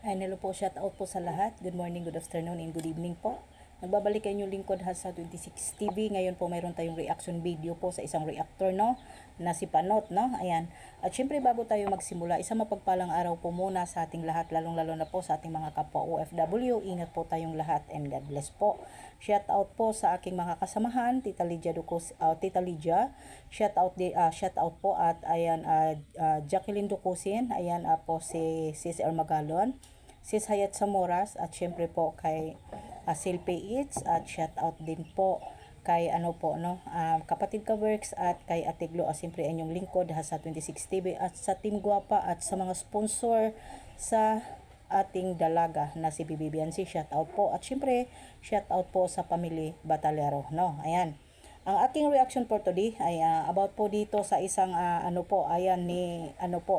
Ay, hello po, shout out po sa lahat. Good morning, good afternoon, and good evening po. Nagbabalik kayo yung lingkod sa 26 TV. Ngayon po mayroon tayong reaction video po sa isang reactor, no? Na si Panot, no? Ayan. At syempre bago tayo magsimula, isang mapagpalang araw po muna sa ating lahat, lalong-lalo na po sa ating mga kapwa OFW. Ingat po tayong lahat and God bless po. Shout out po sa aking mga kasamahan, Tita Lydia Ducos, Tita Lydia. Shout out po at ayan Jacqueline Ducusin, ayan po si Sis Ermagalon, Sis Hayat Samoras, at syempre po kay Silpe Eats, at shout out din po kay kapatid ka works, at kay Atiglo, siyempre inyong lingkod sa 26 TV, at sa Team Guapa, at sa mga sponsor sa ating dalaga na si BBBNC, shout out po, at syempre shout out po sa Pamilya Batalero, no? Ayan. Ang aking reaction for today ay about po dito sa isang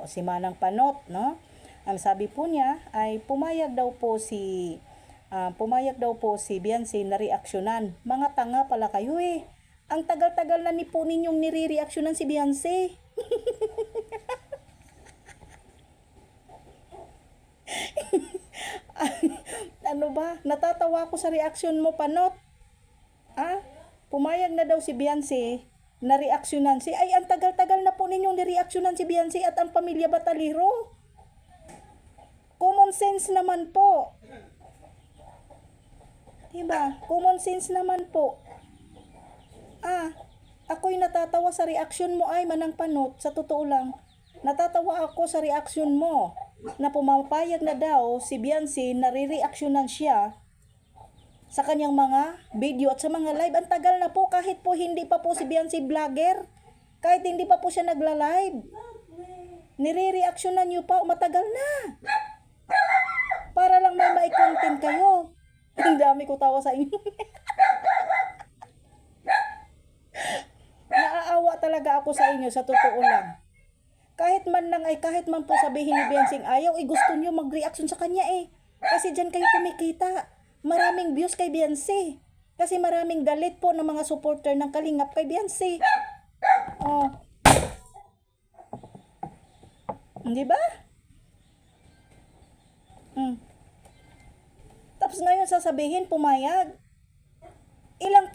si Manang Panot, no? Ang sabi po niya ay pumayag daw po si Beyonce na reaksyonan. Mga tanga pala kayo eh. Ang tagal-tagal na po ninyong nire-reaksyonan si Beyonce. Ano ba? Natatawa ako sa reaksyon mo, Panot. Pumayag na daw si Beyonce na reaksyonan si ay ang tagal-tagal na po ninyong nireaksyonan si Beyonce at ang Pamilya Batalero. Common sense naman po. Diba? Common sense naman po. Ako'y natatawa sa reaksyon mo ay Manang Panot. Sa totoo lang, natatawa ako sa reaksyon mo na pumapayag na daw si Beyonce na re-reaksyonan siya sa kanyang mga video at sa mga live. Ang tagal na po, kahit po hindi pa po si Beyonce vlogger, kahit hindi pa po siya nagla-live, nire-reaksyonan niyo pa, matagal na. Para lang may content kayo. Ang dami ko tawa sa inyo. Naaawa talaga ako sa inyo, sa totoo lang. Kahit man po sabihin ni Beyonce ayaw, gusto niyo mag-reaction sa kanya eh. Kasi dyan kayo kumikita. Maraming views kay Beyonce. Kasi maraming galit po ng mga supporter ng Kalingap kay Beyonce. Di ba? Tapos ngayon sasabihin, pumayag. Ilang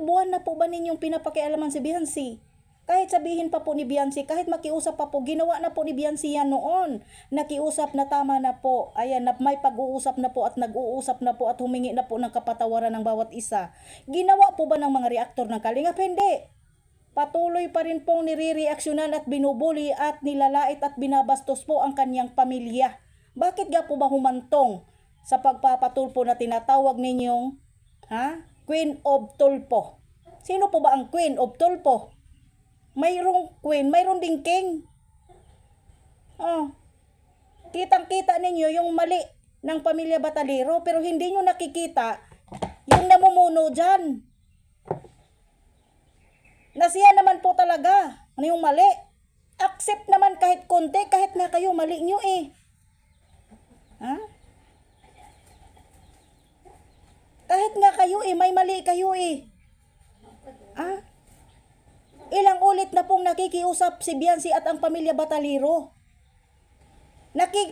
buwan na po ba ninyong pinapakialaman si Beyonce? Kahit sabihin pa po ni Beyonce, kahit makiusap pa po, ginawa na po ni Beyonce yan noon. Nakiusap na tama na po. Ayan, may pag-uusap na po at nag-uusap na po at humingi na po ng kapatawaran ng bawat isa. Ginawa po ba ng mga reaktor ng Kalingap? Hindi. Patuloy pa rin pong nire-reaksyonan at binubuli at nilalait at binabastos po ang kanyang pamilya. Bakit nga po ba humantong sa pagpapatulpo na tinatawag ninyong Queen of Tulpo? Sino po ba ang Queen of Tulpo? Mayroong queen, mayroong ding king. Kitang-kita ninyo yung mali ng Pamilya Batalero, pero hindi nyo nakikita yung namumuno dyan. Nasiya naman po talaga. Ano yung mali? Accept naman kahit konti, kahit na kayo mali nyo eh. Kahit nga kayo eh, may mali kayo eh. Ilang ulit na pong nakikiusap si Beyonce at ang Pamilya Batalero.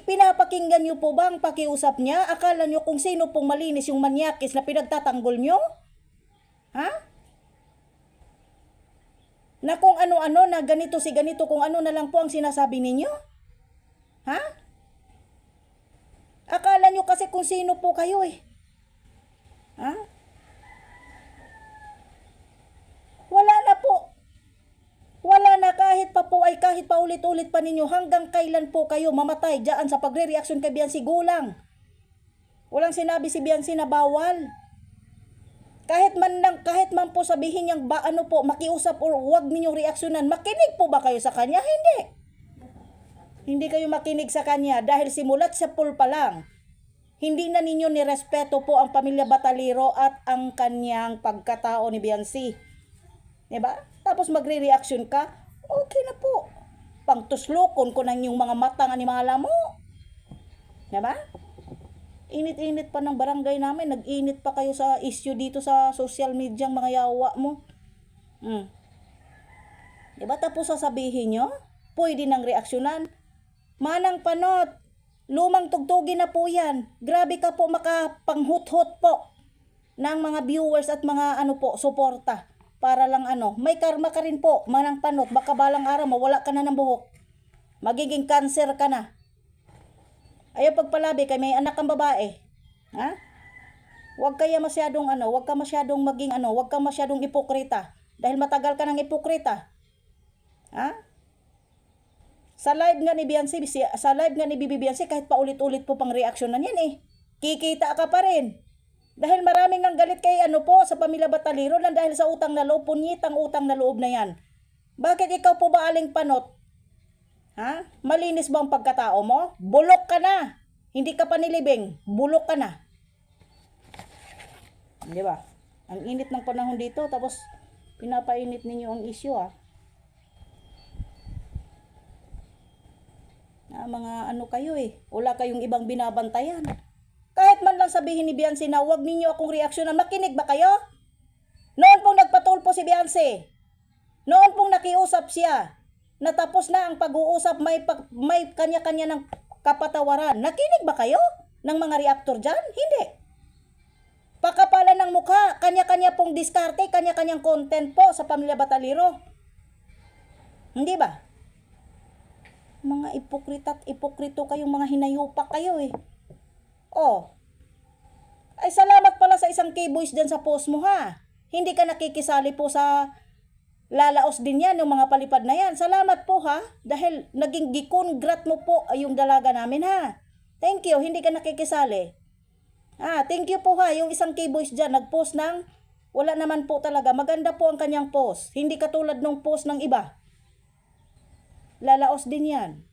Pinapakinggan nyo po ba ang pakiusap niya? Akala nyo kung sino pong malinis yung manyakis na pinagtatanggol nyo? Na kung ano-ano na ganito si ganito, kung ano na lang po ang sinasabi ninyo? Akala nyo kasi kung sino po kayo eh. Wala na po. Wala na, kahit pa ulit-ulit pa ninyo, hanggang kailan po kayo mamatay dyan sa pagre-reaction kay Beyonce? Gulang. Walang sinabi si Beyonce na bawal. Kahit man po sabihin niyang makiusap or wag ninyong reaksyonan, makinig po ba kayo sa kanya? Hindi. Hindi kayo makinig sa kanya dahil simulat sa pool pa lang, hindi na ninyo nirespeto po ang Pamilya Batalero at ang kanyang pagkatao ni Beyonce. Diba? Tapos magre-reaction ka, okay na po. Pangtuslokon ko ng yung mga matang animala mo. Diba? Init-init pa ng barangay namin. Nag-init pa kayo sa issue dito sa social media, mga yawa mo. Diba? Tapos sasabihin nyo, pwede nang reaksyonan. Manang Panot, Lumang tugtugin na po yan. Grabe ka po makapanghut-hut po ng mga viewers at mga ano po, suporta. Para lang ano, may karma ka rin po, Manang Panot. Baka balang araw mawala ka na ng buhok. Magiging cancer ka na. Ayaw pagpalabi kay may anak kang babae. Ha? Huwag kaya masyadong ano, huwag ka masyadong maging ano, huwag ka masyadong ipokrita. Dahil matagal ka ng ipokrita. Ha? Sa live nga ni Bibi Beyonce, kahit paulit-ulit po pang reaksyonan yan eh. Kikita ka pa rin. Dahil maraming nang galit kay ano po sa pamilya Batalero lang dahil sa utang na loob, punyitang utang na loob na yan. Bakit ikaw po ba, Aling Panot? Ha? Malinis ba ang pagkatao mo? Bulok ka na. Hindi ka pa nilibing. Bulok ka na. Di ba? Ang init ng panahon dito, tapos pinapainit ninyo ang issue mga ano kayo eh. Wala kayong ibang binabantayan. Kahit man lang sabihin ni Beyonce na huwag ninyo akong reaksyonan, makinig ba kayo? Noon pong nagpatulpo si Beyonce, noon pong nakiusap siya, natapos na ang pag-uusap, may kanya-kanya ng kapatawaran. Nakinig ba kayo ng mga reactor dyan? Hindi. Pakapalan ng mukha, kanya-kanya pong diskarte, kanya-kanyang content po sa pamilya Batalero. Hindi ba? Mga ipokrita at ipokrito kayong mga hinayupak kayo eh. Oh. Ay salamat pala sa isang K-boys dyan sa post mo ha. Hindi ka nakikisali po sa lalaos din yan, yung mga palipad na yan. Salamat po ha. Dahil naging gikongrat mo po ay yung dalaga namin ha. Thank you, hindi ka nakikisali. Thank you po ha. Yung isang K-boys dyan, nag-post ng wala naman po talaga. Maganda po ang kanyang post. Hindi katulad ng post ng iba. Lalaos din yan.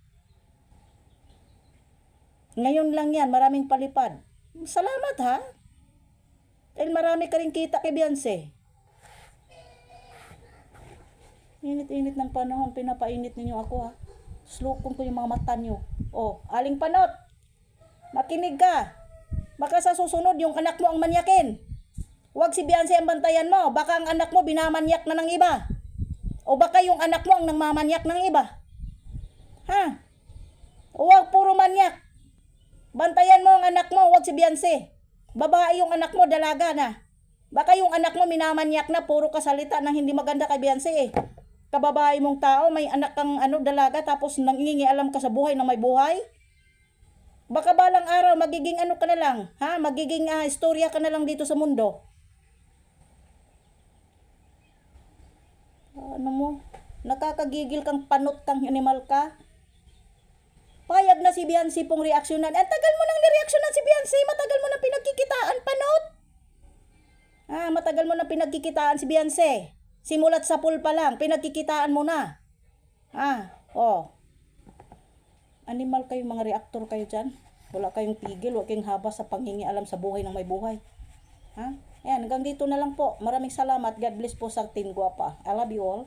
Ngayon lang yan, maraming palipad. Salamat ha. Dahil marami ka rin kita kay Beyonce. Init-init ng panahon, pinapainit ninyo ako ha. Slukong ko yung mga mata nyo. Oh, Aling Panot, makinig ka. Baka sa susunod yung anak mo ang manyakin. Huwag si Beyonce ang bantayan mo. Baka ang anak mo binamanyak na ng iba. O baka yung anak mo ang nangmamanyak ng iba. Ha? Huwag puro manyak. Bantayan mo ang anak mo, huwag si Beyonce. Babae yung anak mo, dalaga na. Baka yung anak mo minamanyak na, puro kasalita ng hindi maganda kay Beyonce eh. Kababae mong tao, may anak kang dalaga, tapos nangingialam ka sa buhay ng may buhay. Baka balang araw, magiging ano ka na lang, ha? Magiging istorya ka na lang dito sa mundo. Ano mo? Nakakagigil kang panot kang animal ka. Payag na si Beyonce pong reaksyonan. Ang tagal mo nang nireaksyonan si Beyonce. Matagal mo nang pinagkikitaan, Panot. Matagal mo nang pinagkikitaan si Beyonce. Simulat sa pool pa lang, pinagkikitaan mo na. Animal kayo, mga reactor kayo dyan. Wala kayong pigil, wala kayong haba sa panghingialam sa buhay ng may buhay. Ayan, hanggang dito na lang po. Maraming salamat. God bless po sa Team Guapa. I love you all.